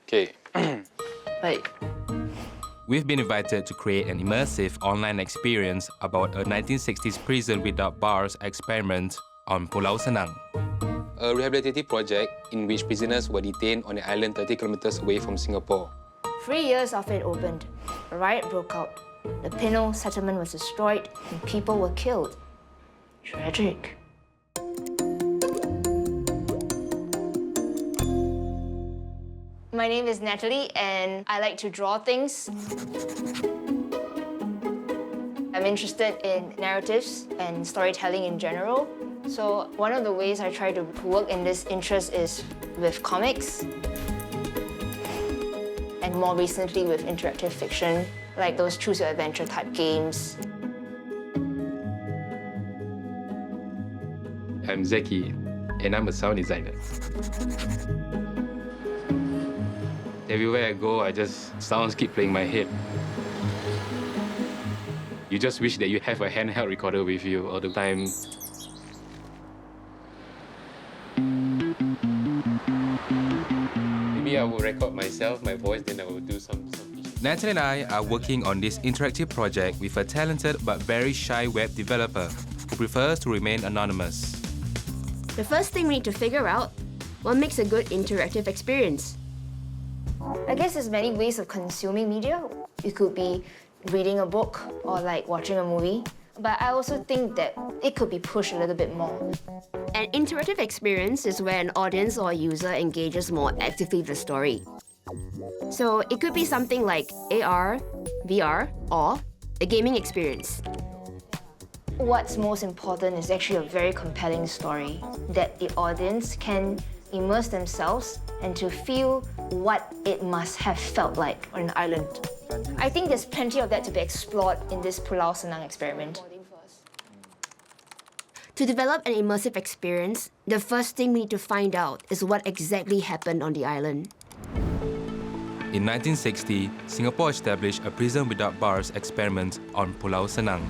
Okay. Right. We've been invited to create an immersive online experience about a 1960s prison without bars experiment on Pulau Senang. A rehabilitative project in which prisoners were detained on an island 30 kilometers away from Singapore. 3 years after it opened, a riot broke out. The penal settlement was destroyed and people were killed. Tragic. My name is Natalie and I like to draw things. I'm interested in narratives and storytelling in general. So one of the ways I try to work in this interest is with comics. And more recently with interactive fiction, like those choose your adventure type games. I'm Zeki, and I'm a sound designer. Everywhere I go, sounds keep playing in my head. You just wish that you have a handheld recorder with you all the time. Maybe I will record myself, my voice, then I will do some. Natalie and I are working on this interactive project with a talented but very shy web developer who prefers to remain anonymous. The first thing we need to figure out, what makes a good interactive experience? I guess there's many ways of consuming media. It could be reading a book or like watching a movie. But I also think that it could be pushed a little bit more. An interactive experience is where an audience or a user engages more actively with the story. So it could be something like AR, VR, or a gaming experience. What's most important is actually a very compelling story that the audience can immerse themselves and to feel what it must have felt like on an island. I think there's plenty of that to be explored in this Pulau Senang experiment. To develop an immersive experience, the first thing we need to find out is what exactly happened on the island. In 1960, Singapore established a prison without bars experiment on Pulau Senang.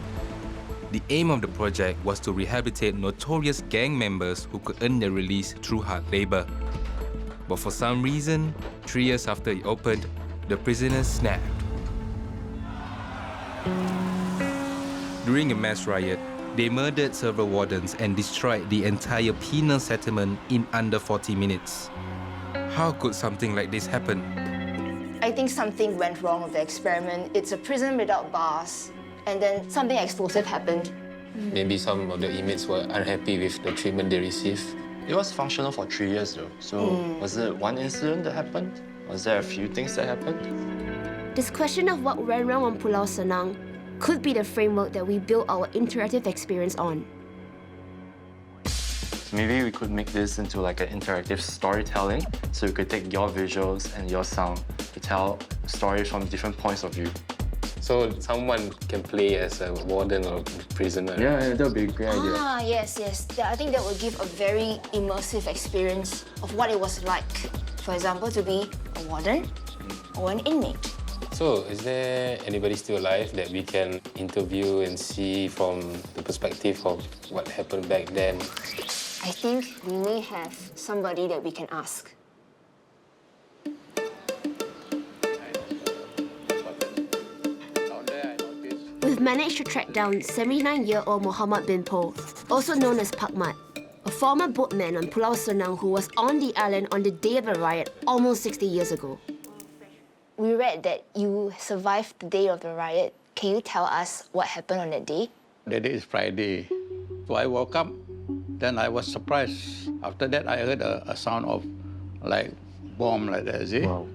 The aim of the project was to rehabilitate notorious gang members who could earn their release through hard labor. But for some reason, 3 years after it opened, the prisoners snapped. During a mass riot, they murdered several wardens and destroyed the entire penal settlement in under 40 minutes. How could something like this happen? I think something went wrong with the experiment. It's a prison without bars, and then something explosive happened. Maybe some of the inmates were unhappy with the treatment they received. It was functional for 3 years though. So was it one incident that happened? Was there a few things that happened? This question of what went wrong on Pulau Senang could be the framework that we build our interactive experience on. So maybe we could make this into like an interactive storytelling. So we could take your visuals and your sound to tell stories from different points of view. So someone can play as a warden or prisoner. Yeah, that would be a great idea. Ah, yes. I think that would give a very immersive experience of what it was like. For example, to be a warden or an inmate. So, is there anybody still alive that we can interview and see from the perspective of what happened back then? I think we may have somebody that we can ask. We've managed to track down 79-year-old Muhammad bin Po, also known as Pak Mat, a former boatman on Pulau Senang who was on the island on the day of the riot almost 60 years ago. We read that you survived the day of the riot. Can you tell us what happened on that day? That day is Friday. So I woke up, then I was surprised. After that, I heard a sound of like bomb like that, see? Wow.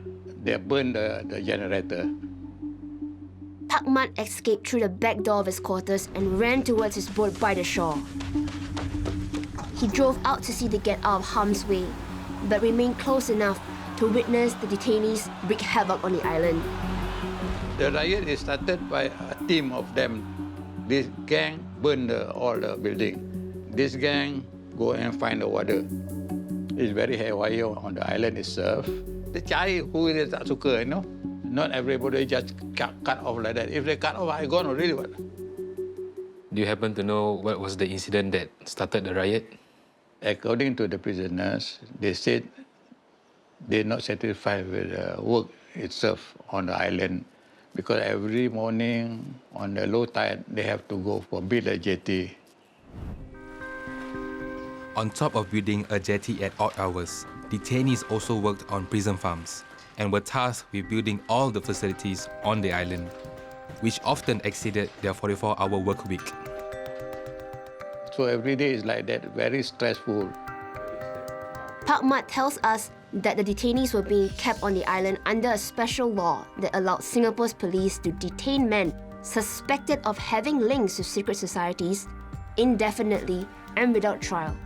They burned the generator. Pak Mat escaped through the back door of his quarters and ran towards his boat by the shore. He drove out to sea to get out of harm's way, but remained close enough to witness the detainees wreak havoc on the island. The riot is started by a team of them. This gang burned all the building. This gang go and find the water. It's very haywire on the island itself. They cari who they tak suka, you know. Not everybody just cut off like that. If they cut off, I gone already. What? Do you happen to know what was the incident that started the riot? According to the prisoners, they said they're not satisfied with the work itself on the island because every morning on the low tide, they have to go for build a jetty. On top of building a jetty at odd hours, detainees also worked on prison farms and were tasked with building all the facilities on the island, which often exceeded their 44-hour work week. So every day is like that, very stressful. Pak Mat tells us that the detainees were being kept on the island under a special law that allowed Singapore's police to detain men suspected of having links to secret societies indefinitely and without trial.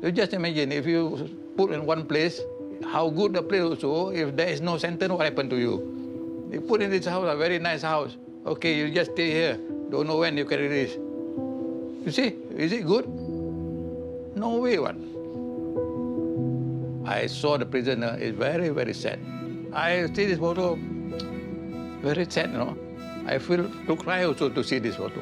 You just imagine if you put in one place, how good the place also, if there is no sentence, what happened to you? You put in this house, a very nice house. Okay, you just stay here. Don't know when you can release. You see, is it good? No way, one. I saw the prisoner, it's very, very sad. I see this photo, very sad, you know. I feel to cry also to see this photo.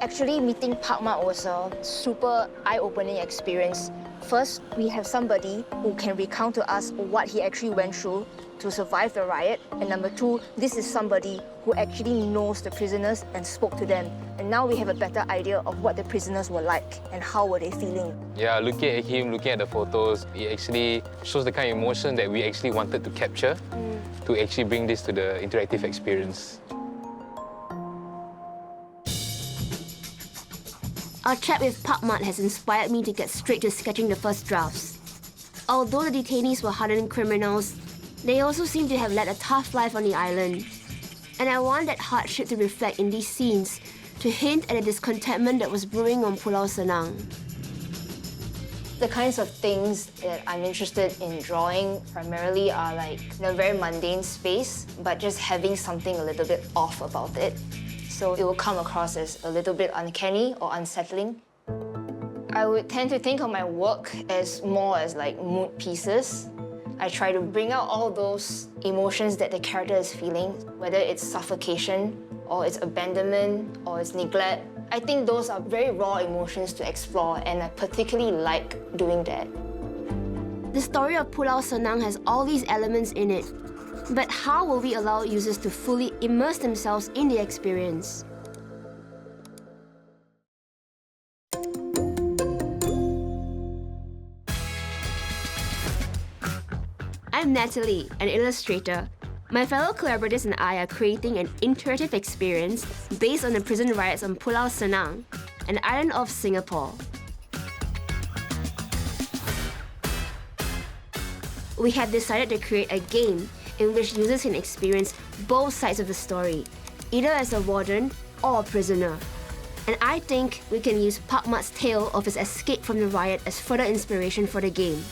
Actually, meeting Pak Mat was a super eye-opening experience. First, we have somebody who can recount to us what he actually went through to survive the riot. And number two, this is somebody who actually knows the prisoners and spoke to them. And now we have a better idea of what the prisoners were like and how were they feeling. Yeah, looking at him, looking at the photos, it actually shows the kind of emotion that we actually wanted to capture to actually bring this to the interactive experience. Our chat with Pak Mat has inspired me to get straight to sketching the first drafts. Although the detainees were hardened criminals, they also seem to have led a tough life on the island. And I want that hardship to reflect in these scenes, to hint at the discontentment that was brewing on Pulau Senang. The kinds of things that I'm interested in drawing primarily are like in a very mundane space, but just having something a little bit off about it. So it will come across as a little bit uncanny or unsettling. I would tend to think of my work as more as like mood pieces. I try to bring out all those emotions that the character is feeling, whether it's suffocation, or it's abandonment, or it's neglect. I think those are very raw emotions to explore, and I particularly like doing that. The story of Pulau Senang has all these elements in it. But how will we allow users to fully immerse themselves in the experience? I'm Natalie, an illustrator. My fellow collaborators and I are creating an interactive experience based on the prison riots on Pulau Senang, an island off Singapore. We have decided to create a game in which users can experience both sides of the story, either as a warden or a prisoner. And I think we can use Pak Mat's tale of his escape from the riot as further inspiration for the game.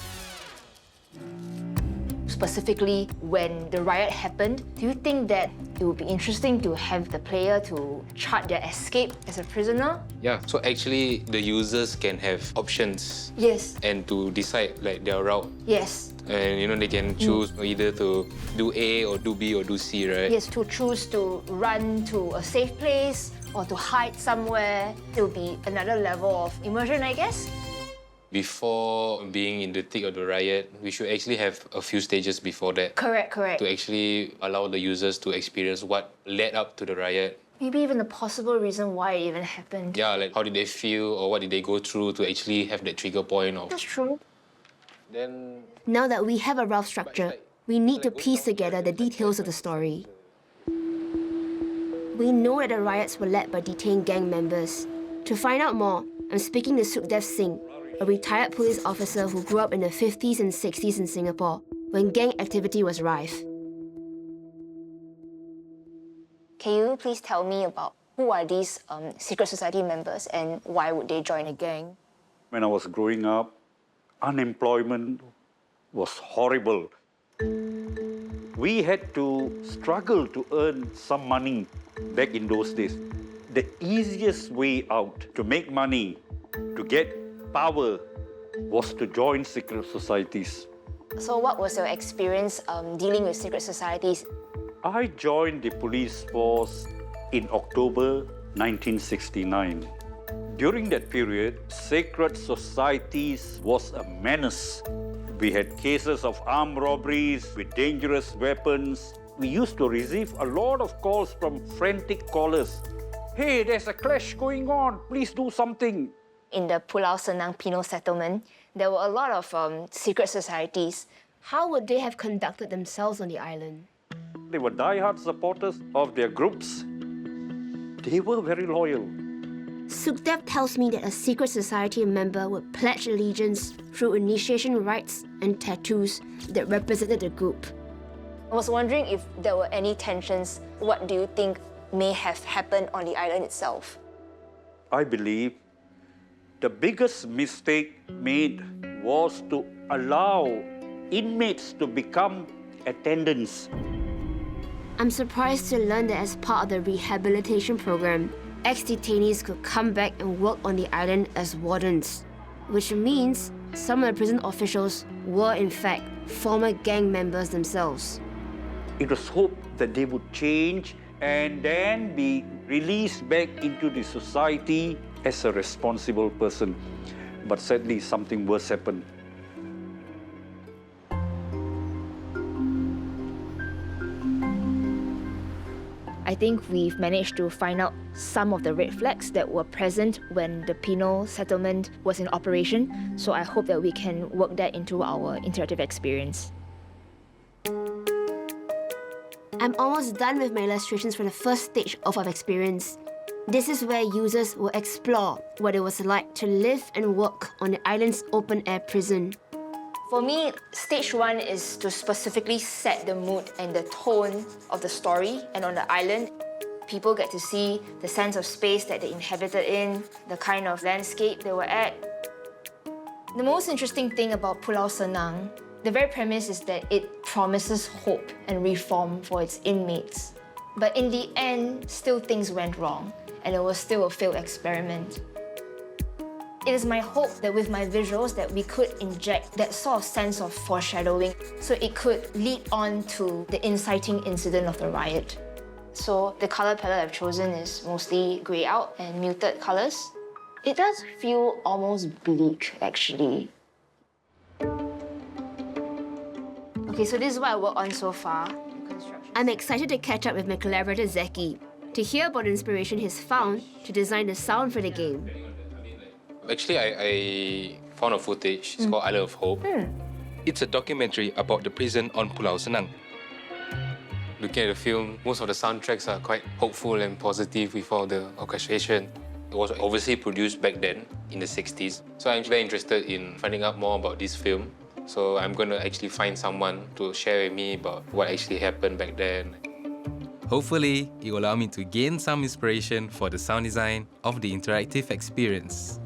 Specifically, when the riot happened, do you think that it would be interesting to have the player to chart their escape as a prisoner? Yeah, so actually the users can have options Yes. and to decide like their route. Yes. And they can choose either to do A or do B or do C, right? Yes, to choose to run to a safe place or to hide somewhere. It will be another level of immersion, I guess. Before being in the thick of the riot, we should actually have a few stages before that. Correct. To actually allow the users to experience what led up to the riot. Maybe even the possible reason why it even happened. Yeah, like how did they feel or what did they go through to actually have that trigger point of... That's true. Then... Now that we have a rough structure, we need to piece together the details of the story. We know that the riots were led by detained gang members. To find out more, I'm speaking to Sukhdev Singh, a retired police officer who grew up in the 50s and 60s in Singapore, when gang activity was rife. Can you please tell me about who are these secret society members and why would they join a gang? When I was growing up, unemployment was horrible. We had to struggle to earn some money back in those days. The easiest way out to make money, to get power, was to join secret societies. So what was your experience dealing with secret societies? I joined the police force in October 1969. During that period, secret societies was a menace. We had cases of armed robberies with dangerous weapons. We used to receive a lot of calls from frantic callers. Hey, there's a clash going on. Please do something. In the Pulau Senang penal settlement, there were a lot of secret societies. How would they have conducted themselves on the island? They were die-hard supporters of their groups. They were very loyal. Sukhdev tells me that a secret society member would pledge allegiance through initiation rites and tattoos that represented the group. I was wondering if there were any tensions. What do you think may have happened on the island itself? I believe the biggest mistake made was to allow inmates to become attendants. I'm surprised to learn that as part of the rehabilitation program, ex-detainees could come back and work on the island as wardens, which means some of the prison officials were in fact former gang members themselves. It was hoped that they would change and then be released back into the society as a responsible person. But sadly, something worse happened. I think we've managed to find out some of the red flags that were present when the penal settlement was in operation. So I hope that we can work that into our interactive experience. I'm almost done with my illustrations for the first stage of our experience. This is where users will explore what it was like to live and work on the island's open-air prison. For me, stage one is to specifically set the mood and the tone of the story. And on the island, people get to see the sense of space that they inhabited in, the kind of landscape they were at. The most interesting thing about Pulau Senang, the very premise is that it promises hope and reform for its inmates. But in the end, still things went wrong, and it was still a failed experiment. It is my hope that with my visuals that we could inject that sort of sense of foreshadowing so it could lead on to the inciting incident of the riot. So the color palette I've chosen is mostly grey out and muted colors. It does feel almost bleak, actually. Okay, so this is what I worked on so far. I'm excited to catch up with my collaborator Zeki to hear about the inspiration he's found to design the sound for the game. Actually, I found a footage. It's called Island of Hope. It's a documentary about the prison on Pulau Senang. Looking at the film, most of the soundtracks are quite hopeful and positive with all the orchestration. It was obviously produced back then, in the 60s. So I'm very interested in finding out more about this film. So I'm going to actually find someone to share with me about what actually happened back then. Hopefully, it will allow me to gain some inspiration for the sound design of the interactive experience.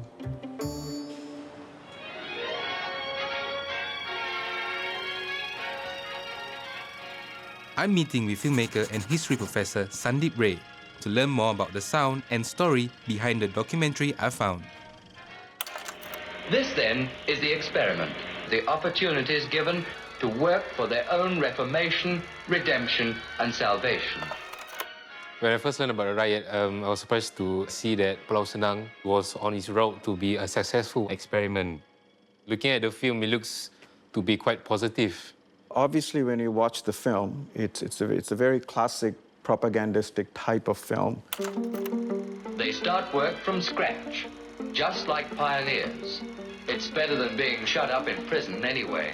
I'm meeting with filmmaker and history professor Sandeep Ray to learn more about the sound and story behind the documentary I found. This, then, is the experiment, the opportunities given to work for their own reformation, redemption, and salvation. When I first learned about the riot, I was surprised to see that Pulau Senang was on its road to be a successful experiment. Looking at the film, it looks to be quite positive. Obviously, when you watch the film, it's a very classic propagandistic type of film. They start work from scratch, just like pioneers. It's better than being shut up in prison anyway.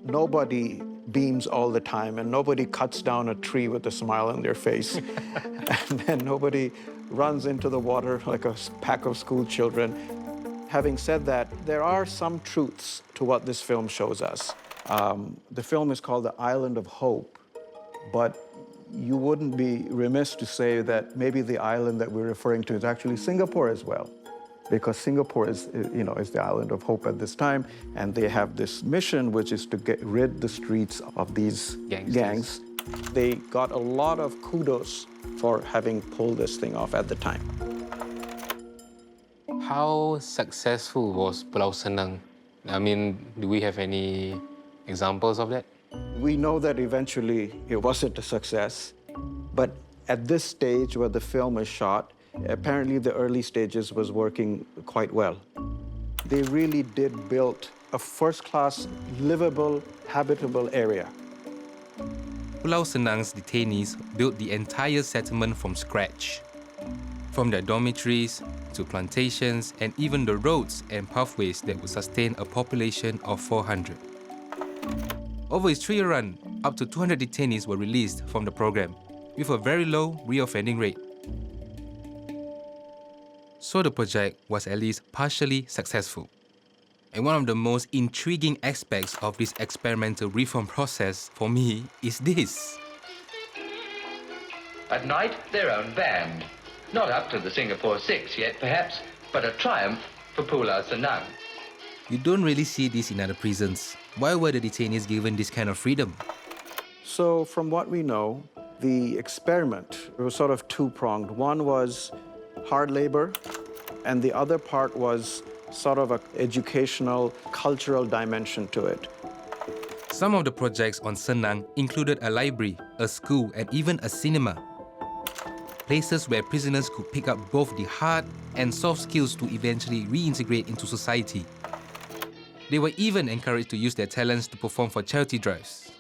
Nobody beams all the time, and nobody cuts down a tree with a smile on their face. And then nobody runs into the water like a pack of school children. Having said that, there are some truths to what this film shows us. The film is called The Island of Hope, but you wouldn't be remiss to say that maybe the island that we're referring to is actually Singapore as well, because Singapore is the island of hope at this time, and they have this mission, which is to get rid the streets of these gangs. They got a lot of kudos for having pulled this thing off at the time. How successful was Pulau Senang? I mean, do we have any examples of that? We know that eventually it wasn't a success, but at this stage where the film is shot, apparently the early stages was working quite well. They really did build a first-class, livable, habitable area. Pulau Senang's detainees built the entire settlement from scratch. From their dormitories to plantations and even the roads and pathways that would sustain a population of 400. Over its 3-year run, up to 200 detainees were released from the program, with a very low reoffending rate. So the project was at least partially successful. And one of the most intriguing aspects of this experimental reform process for me is this. At night, their own band. Not up to the Singapore 6 yet, perhaps, but a triumph for Pulau Senang. You don't really see this in other prisons. Why were the detainees given this kind of freedom? So from what we know, the experiment was sort of two-pronged. One was hard labor, and the other part was sort of an educational, cultural dimension to it. Some of the projects on Senang included a library, a school, and even a cinema. Places where prisoners could pick up both the hard and soft skills to eventually reintegrate into society. They were even encouraged to use their talents to perform for charity drives.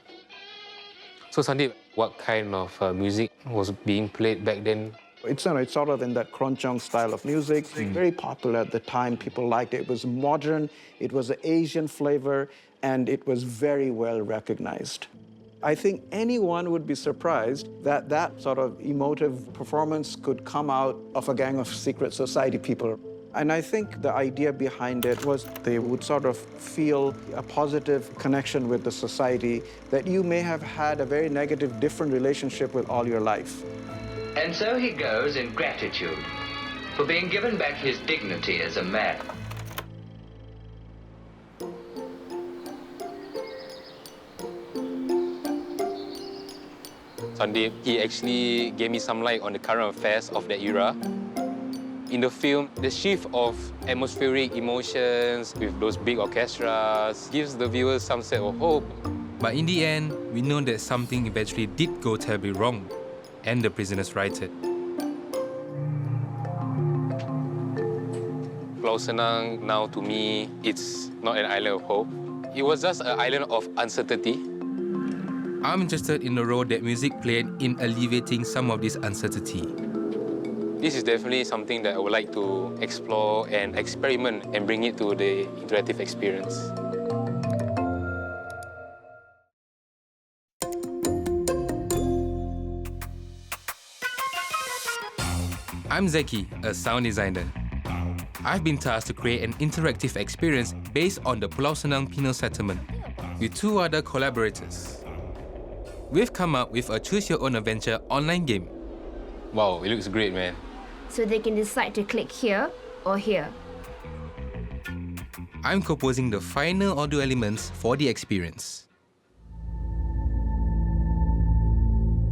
So Sandeep, what kind of music was being played back then? It's sort of in that Kronchong style of music. Very popular at the time. People liked it. It was modern, it was an Asian flavor, and it was very well recognized. I think anyone would be surprised that that sort of emotive performance could come out of a gang of secret society people. And I think the idea behind it was they would sort of feel a positive connection with the society that you may have had a very negative, different relationship with all your life. And so he goes in gratitude for being given back his dignity as a man. Sandeep, he actually gave me some light on the current affairs of that era. In the film, the shift of atmospheric emotions with those big orchestras gives the viewers some sense of hope. But in the end, we know that something eventually did go terribly wrong, and the prisoners rioted. Pulau Senang, now to me, it's not an island of hope. It was just an island of uncertainty. I'm interested in the role that music played in alleviating some of this uncertainty. This is definitely something that I would like to explore and experiment and bring it to the interactive experience. I'm Zeki, a sound designer. I've been tasked to create an interactive experience based on the Pulau Senang penal settlement with 2 other collaborators. We've come up with a choose-your-own-adventure online game. Wow, it looks great, man. So they can decide to click here or here. I'm composing the final audio elements for the experience.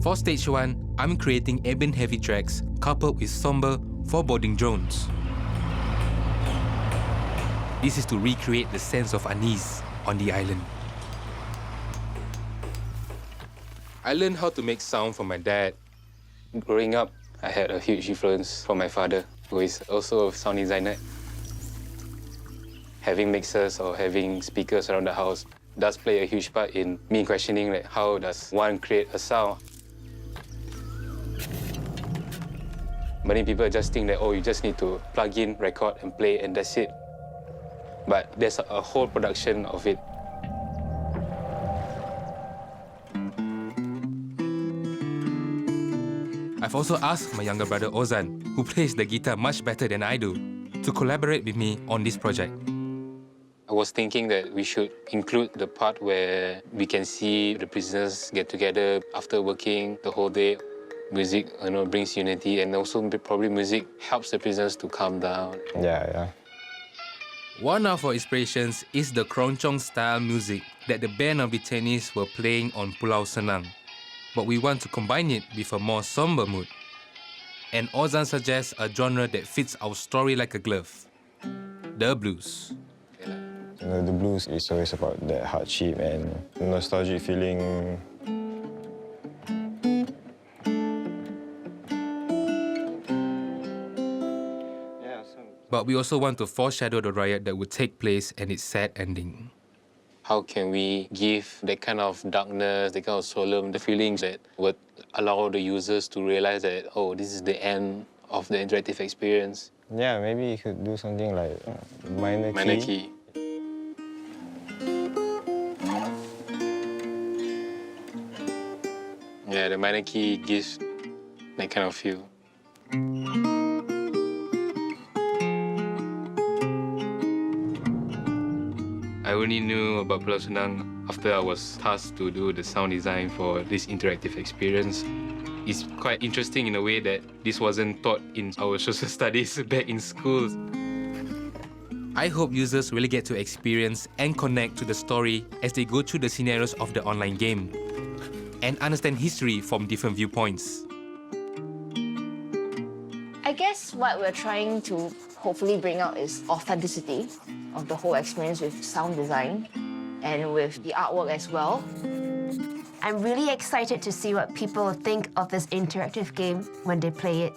For stage 1, I'm creating ambient heavy tracks coupled with somber foreboding drones. This is to recreate the sense of unease on the island. I learned how to make sound from my dad. Growing up, I had a huge influence from my father, who is also a sound designer. Having mixers or having speakers around the house does play a huge part in me questioning like, how does one create a sound. Many people just think that, oh, you just need to plug in, record, and play, and that's it. But there's a whole production of it. I've also asked my younger brother Ozan, who plays the guitar much better than I do, to collaborate with me on this project. I was thinking that we should include the part where we can see the prisoners get together after working the whole day. Music, brings unity, and also probably music helps the prisoners to calm down. Yeah. One of our inspirations is the Kronchong-style music that the band of detainees were playing on Pulau Senang. But we want to combine it with a more somber mood. And Ozan suggests a genre that fits our story like a glove: the blues. The blues is always about that hardship and nostalgic feeling. But we also want to foreshadow the riot that would take place and its sad ending. How can we give that kind of darkness, that kind of solemn, the feelings that would allow the users to realize that, oh, this is the end of the interactive experience? Yeah, maybe you could do something like minor key. Yeah, the minor key gives that kind of feel. I only knew about Pulau Senang after I was tasked to do the sound design for this interactive experience. It's quite interesting in a way that this wasn't taught in our social studies back in schools. I hope users really get to experience and connect to the story as they go through the scenarios of the online game and understand history from different viewpoints. I guess what we're trying to hopefully bring out is authenticity of the whole experience with sound design and with the artwork as well. I'm really excited to see what people think of this interactive game when they play it.